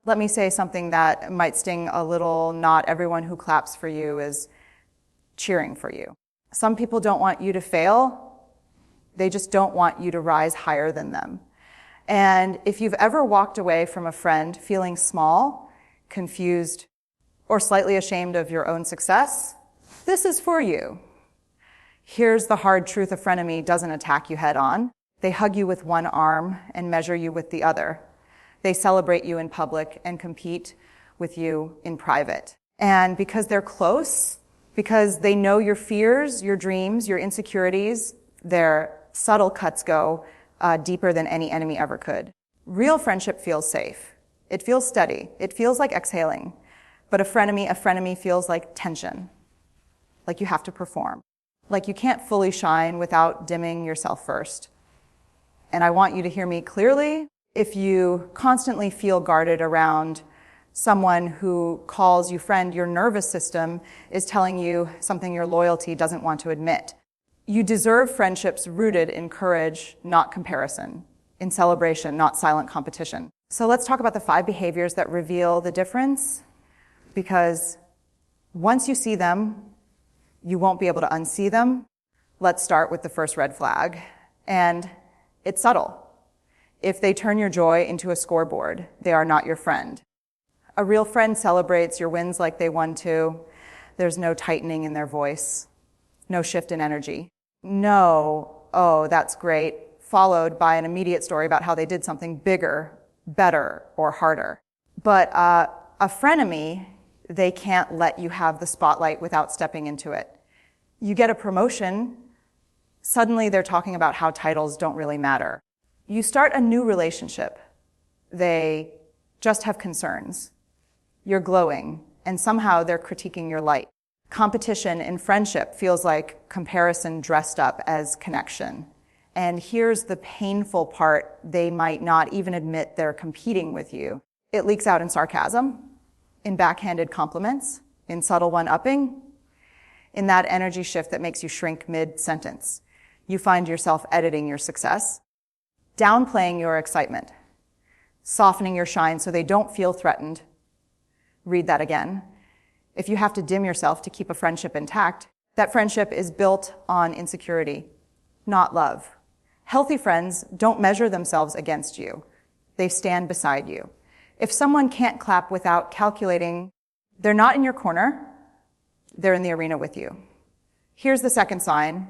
Let me say something that might sting a little. Not everyone who claps for you is cheering for you. Some people don't want you to fail. They just don't want you to rise higher than them. And if you've ever walked away from a friend feeling small, confused, or slightly ashamed of your own success, this is for you. Here's the hard truth: a frenemy doesn't attack you head on. They hug you with one arm and measure you with the other. They celebrate you in public and compete with you in private. And because they're close, because they know your fears, your dreams, your insecurities, their subtle cuts go deeper than any enemy ever could. Real friendship feels safe. It feels steady. It feels like exhaling. But a frenemy feels like tension, like you have to perform, like you can't fully shine without dimming yourself first. And I want you to hear me clearly. If you constantly feel guarded around someone who calls you friend, your nervous system is telling you something your loyalty doesn't want to admit. You deserve friendships rooted in courage, not comparison, in celebration, not silent competition. So let's talk about the 5 behaviors that reveal the difference, because once you see them, you won't be able to unsee them. Let's start with the first red flag, and it's subtle. If they turn your joy into a scoreboard, they are not your friend. A real friend celebrates your wins like they won too. There's no tightening in their voice, no shift in energy. No, oh, that's great, followed by an immediate story about how they did something bigger, better, or harder. But a frenemy, they can't let you have the spotlight without stepping into it. You get a promotion, suddenly they're talking about how titles don't really matter. You start a new relationship. They just have concerns. You're glowing, and somehow they're critiquing your light. Competition in friendship feels like comparison dressed up as connection. And here's the painful part: they might not even admit they're competing with you. It leaks out in sarcasm, in backhanded compliments, in subtle one-upping, in that energy shift that makes you shrink mid-sentence. You find yourself editing your success, downplaying your excitement, softening your shine so they don't feel threatened. Read that again. If you have to dim yourself to keep a friendship intact, that friendship is built on insecurity, not love. Healthy friends don't measure themselves against you. They stand beside you. If someone can't clap without calculating, they're not in your corner, they're in the arena with you. Here's the second sign,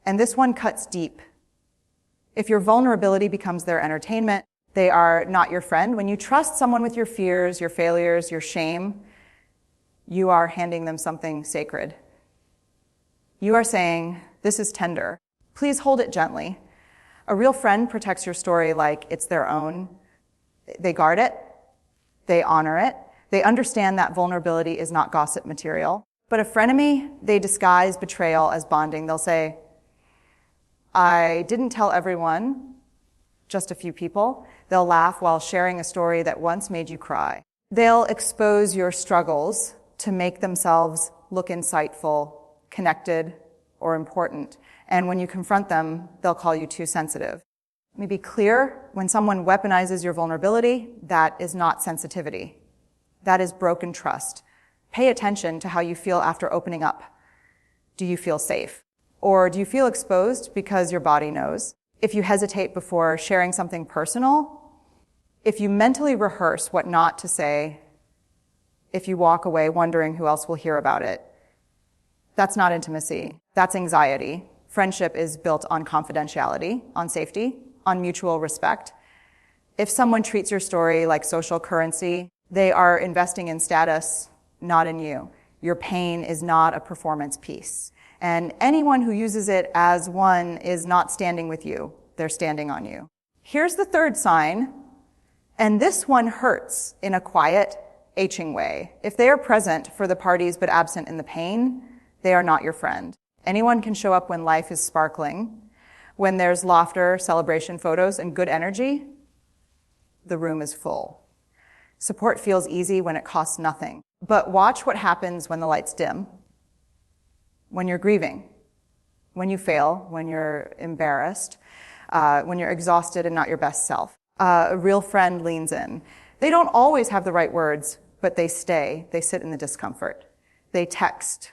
and this one cuts deep. If your vulnerability becomes their entertainment, they are not your friend. When you trust someone with your fears, your failures, your shame, you are handing them something sacred. You are saying, this is tender. Please hold it gently. A real friend protects your story like it's their own. They guard it. They honor it. They understand that vulnerability is not gossip material. But a frenemy, they disguise betrayal as bonding. They'll say, I didn't tell everyone, just a few people. They'll laugh while sharing a story that once made you cry. They'll expose your struggles to make themselves look insightful, connected, or important. And when you confront them, they'll call you too sensitive. Let me be clear, when someone weaponizes your vulnerability, that is not sensitivity. That is broken trust. Pay attention to how you feel after opening up. Do you feel safe? Or do you feel exposed because your body knows? If you hesitate before sharing something personal, if you mentally rehearse what not to say, if you walk away wondering who else will hear about it, that's not intimacy. That's anxiety. Friendship is built on confidentiality, on safety, on mutual respect. If someone treats your story like social currency, they are investing in status, not in you. Your pain is not a performance piece. And anyone who uses it as one is not standing with you. They're standing on you. Here's the third sign, and this one hurts in a quiet, aching way. If they are present for the parties but absent in the pain, they are not your friend. Anyone can show up when life is sparkling, when there's laughter, celebration photos, and good energy. The room is full. Support feels easy when it costs nothing. But watch what happens when the lights dim, when you're grieving, when you fail, when you're embarrassed, when you're exhausted and not your best self. A real friend leans in. They don't always have the right words, but they stay. They sit in the discomfort. They text.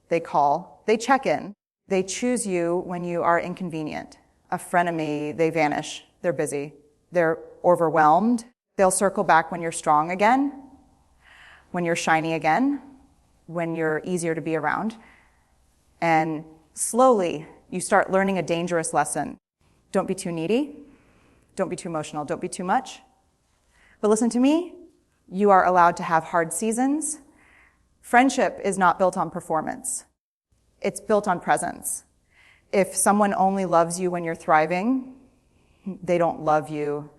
They call. They check in. They choose you when you are inconvenient. A frenemy, they vanish. They're busy. They're overwhelmed. They'll circle back when you're strong again, when you're shiny again, when you're easier to be around. And slowly, you start learning a dangerous lesson. Don't be too needy. Don't be too emotional. Don't be too much. But listen to me. You are allowed to have hard seasons. Friendship is not built on performance. It's built on presence. If someone only loves you when you're thriving, they don't love you.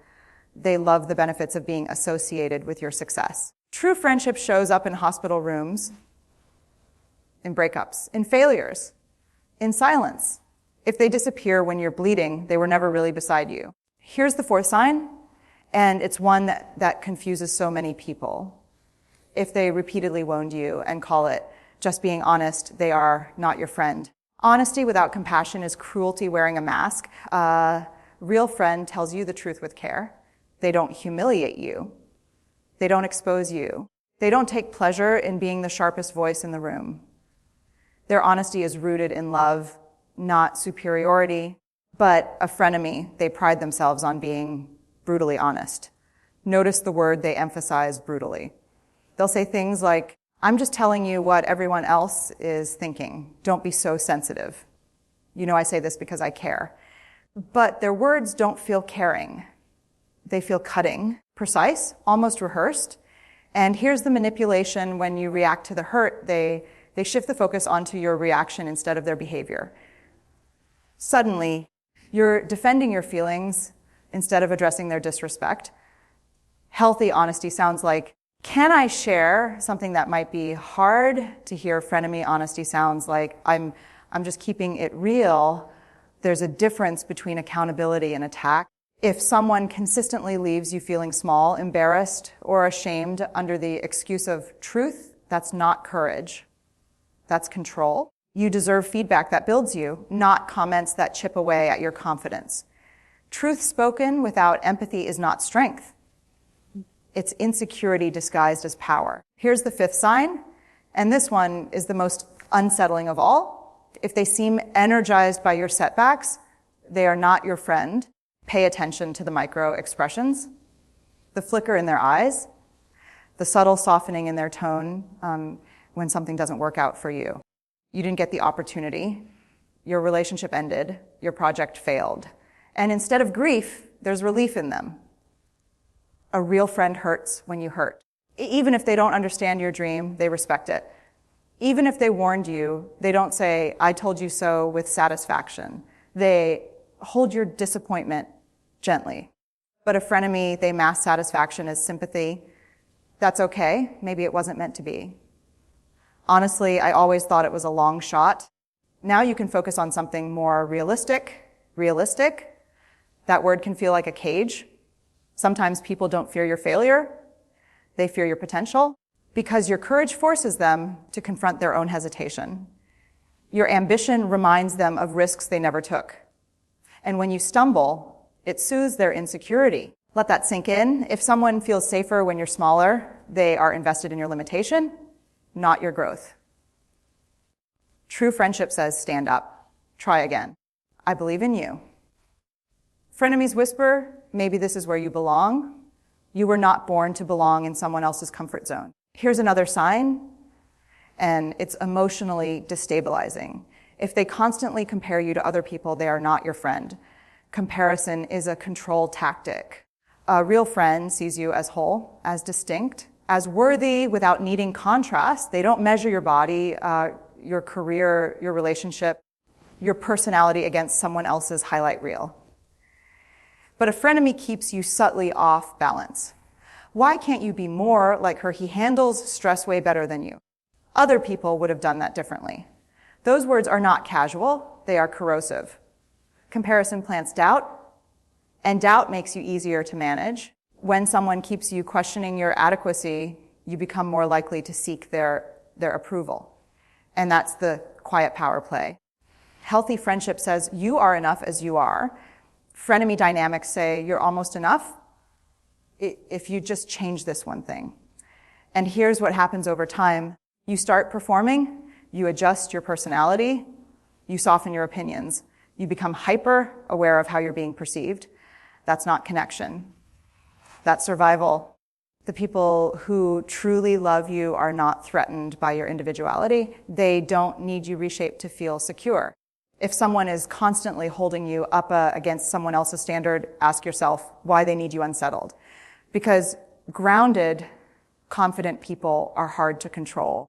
They love the benefits of being associated with your success. True friendship shows up in hospital rooms, in breakups, in failures, in silence. If they disappear when you're bleeding, they were never really beside you. Here's the fourth sign, and it's one that confuses so many people. If they repeatedly wound you and call it just being honest, they are not your friend. Honesty without compassion is cruelty wearing a mask. A real friend tells you the truth with care. They don't humiliate you. They don't expose you. They don't take pleasure in being the sharpest voice in the room. Their honesty is rooted in love, not superiority. But a frenemy, they pride themselves on being brutally honest. Notice the word they emphasize, brutally. They'll say things like, I'm just telling you what everyone else is thinking. Don't be so sensitive. You know I say this because I care. But their words don't feel caring. They feel cutting, precise, almost rehearsed. And here's the manipulation when you react to the hurt. They shift the focus onto your reaction instead of their behavior. Suddenly, you're defending your feelings instead of addressing their disrespect. Healthy honesty sounds like, can I share something that might be hard to hear? Frenemy honesty sounds like, I'm just keeping it real. There's a difference between accountability and attack. If someone consistently leaves you feeling small, embarrassed, or ashamed under the excuse of truth, that's not courage. That's control. You deserve feedback that builds you, not comments that chip away at your confidence. Truth spoken without empathy is not strength. It's insecurity disguised as power. Here's the fifth sign, and this one is the most unsettling of all. If they seem energized by your setbacks, they are not your friend. Pay attention to the micro expressions, the flicker in their eyes, the subtle softening in their tone when something doesn't work out for you. You didn't get the opportunity. Your relationship ended. Your project failed. And instead of grief, there's relief in them. A real friend hurts when you hurt. Even if they don't understand your dream, they respect it. Even if they warned you, they don't say, I told you so with satisfaction. They hold your disappointment gently. But a frenemy, they mask satisfaction as sympathy. That's okay. Maybe it wasn't meant to be. Honestly, I always thought it was a long shot. Now you can focus on something more realistic. Realistic. That word can feel like a cage. Sometimes people don't fear your failure. They fear your potential because your courage forces them to confront their own hesitation. Your ambition reminds them of risks they never took. And when you stumble, it soothes their insecurity. Let that sink in. If someone feels safer when you're smaller, they are invested in your limitation, not your growth. True friendship says, stand up. Try again. I believe in you. Frenemies whisper, maybe this is where you belong. You were not born to belong in someone else's comfort zone. Here's another sign, and it's emotionally destabilizing. If they constantly compare you to other people, they are not your friend. Comparison is a control tactic. A real friend sees you as whole, as distinct, as worthy without needing contrast. They don't measure your body, your career, your relationship, your personality against someone else's highlight reel. But a frenemy keeps you subtly off balance. Why can't you be more like her? He handles stress way better than you. Other people would have done that differently. Those words are not casual, they are corrosive. Comparison plants doubt, and doubt makes you easier to manage. When someone keeps you questioning your adequacy, you become more likely to seek their approval. And that's the quiet power play. Healthy friendship says, you are enough as you are. Frenemy dynamics say, you're almost enough. if you just change this one thing. And here's what happens over time. You start performing, you adjust your personality, you soften your opinions. You become hyper aware of how you're being perceived. That's not connection. That's survival. The people who truly love you are not threatened by your individuality. They don't need you reshaped to feel secure. If someone is constantly holding you up against someone else's standard, ask yourself why they need you unsettled. Because grounded, confident people are hard to control.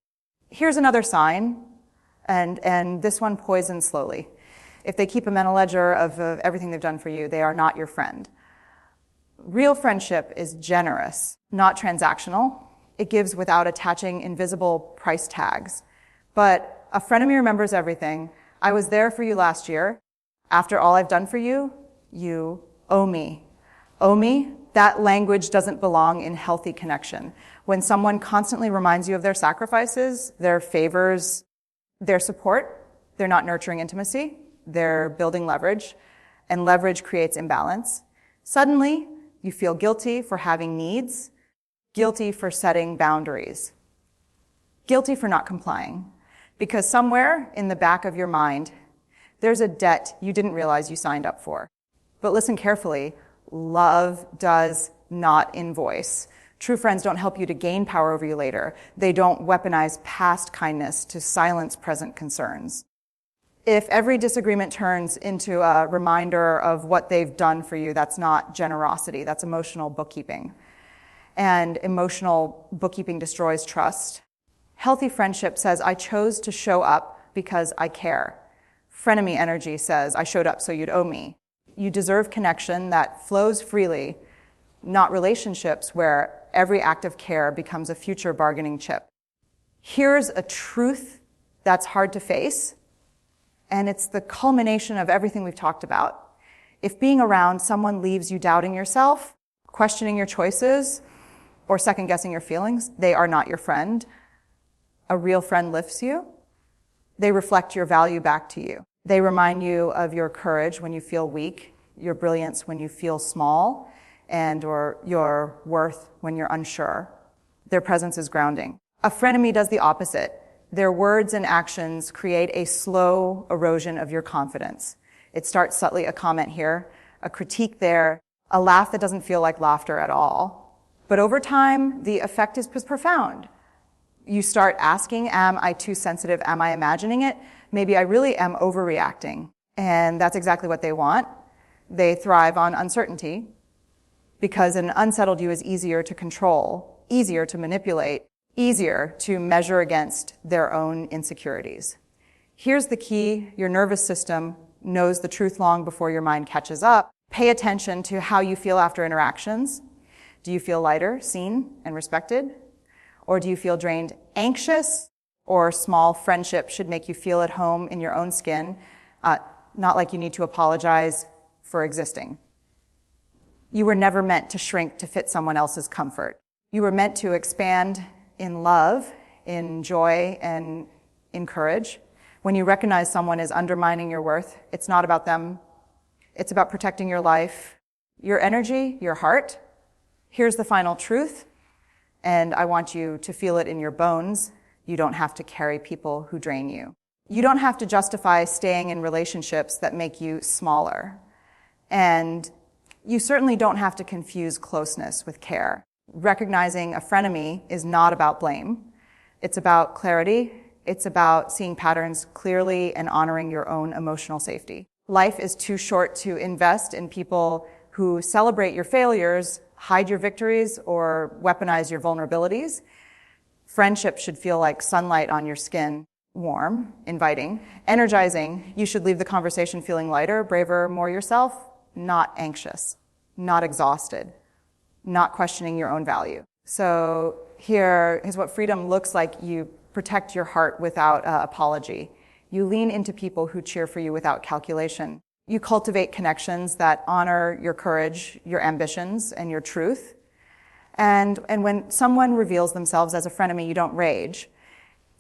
Here's another sign, and this one poisons slowly. If they keep a mental ledger of everything they've done for you, they are not your friend. Real friendship is generous, not transactional. It gives without attaching invisible price tags. But a frenemy remembers everything. I was there for you last year. After all I've done for you, you owe me. Owe me? That language doesn't belong in healthy connection. When someone constantly reminds you of their sacrifices, their favors, their support, they're not nurturing intimacy. They're building leverage, and leverage creates imbalance. Suddenly, you feel guilty for having needs, guilty for setting boundaries, guilty for not complying, because somewhere in the back of your mind, there's a debt you didn't realize you signed up for. But listen carefully, love does not invoice. True friends don't help you to gain power over you later. They don't weaponize past kindness to silence present concerns. If every disagreement turns into a reminder of what they've done for you, that's not generosity, that's emotional bookkeeping. And emotional bookkeeping destroys trust. Healthy friendship says, I chose to show up because I care. Frenemy energy says, I showed up so you'd owe me. You deserve connection that flows freely, not relationships where every act of care becomes a future bargaining chip. Here's a truth that's hard to face, and it's the culmination of everything we've talked about. If being around someone leaves you doubting yourself, questioning your choices, or second-guessing your feelings, they are not your friend. A real friend lifts you. They reflect your value back to you. They remind you of your courage when you feel weak, your brilliance when you feel small, or your worth when you're unsure. Their presence is grounding. A frenemy does the opposite. Their words and actions create a slow erosion of your confidence. It starts subtly, a comment here, a critique there, a laugh that doesn't feel like laughter at all. But over time, the effect is profound. You start asking, am I too sensitive? Am I imagining it? Maybe I really am overreacting. And that's exactly what they want. They thrive on uncertainty because an unsettled you is easier to control, easier to manipulate, easier to measure against their own insecurities. Here's the key. Your nervous system knows the truth long before your mind catches up. Pay attention to how you feel after interactions. Do you feel lighter, seen, and respected? Or do you feel drained, anxious, or small friendship should make you feel at home in your own skin, not like you need to apologize for existing? You were never meant to shrink to fit someone else's comfort. You were meant to expand in love, in joy, and in courage. When you recognize someone is undermining your worth, it's not about them. It's about protecting your life, your energy, your heart. Here's the final truth, and I want you to feel it in your bones. You don't have to carry people who drain you. You don't have to justify staying in relationships that make you smaller. And you certainly don't have to confuse closeness with care. Recognizing a frenemy is not about blame. It's about clarity. It's about seeing patterns clearly and honoring your own emotional safety. Life is too short to invest in people who celebrate your failures, hide your victories, or weaponize your vulnerabilities. Friendship should feel like sunlight on your skin, warm, inviting, energizing. You should leave the conversation feeling lighter, braver, more yourself, not anxious, not exhausted, not questioning your own value. So here is what freedom looks like. You protect your heart without apology. You lean into people who cheer for you without calculation. You cultivate connections that honor your courage, your ambitions, and your truth. And when someone reveals themselves as a frenemy, you don't rage.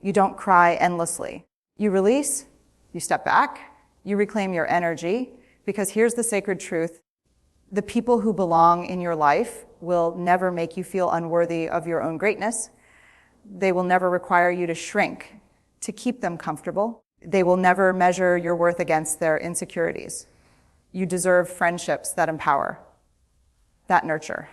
You don't cry endlessly. You release, you step back, you reclaim your energy, because here's the sacred truth. The people who belong in your life will never make you feel unworthy of your own greatness. They will never require you to shrink to keep them comfortable. They will never measure your worth against their insecurities. You deserve friendships that empower, that nurture,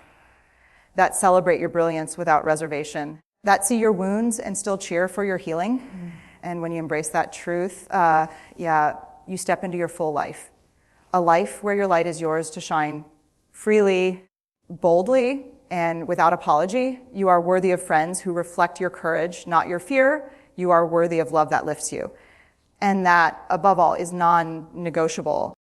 that celebrate your brilliance without reservation, that see your wounds and still cheer for your healing. And when you embrace that truth, you step into your full life. A life where your light is yours to shine freely, boldly, and without apology. You are worthy of friends who reflect your courage, not your fear. You are worthy of love that lifts you. And that, above all, is non-negotiable.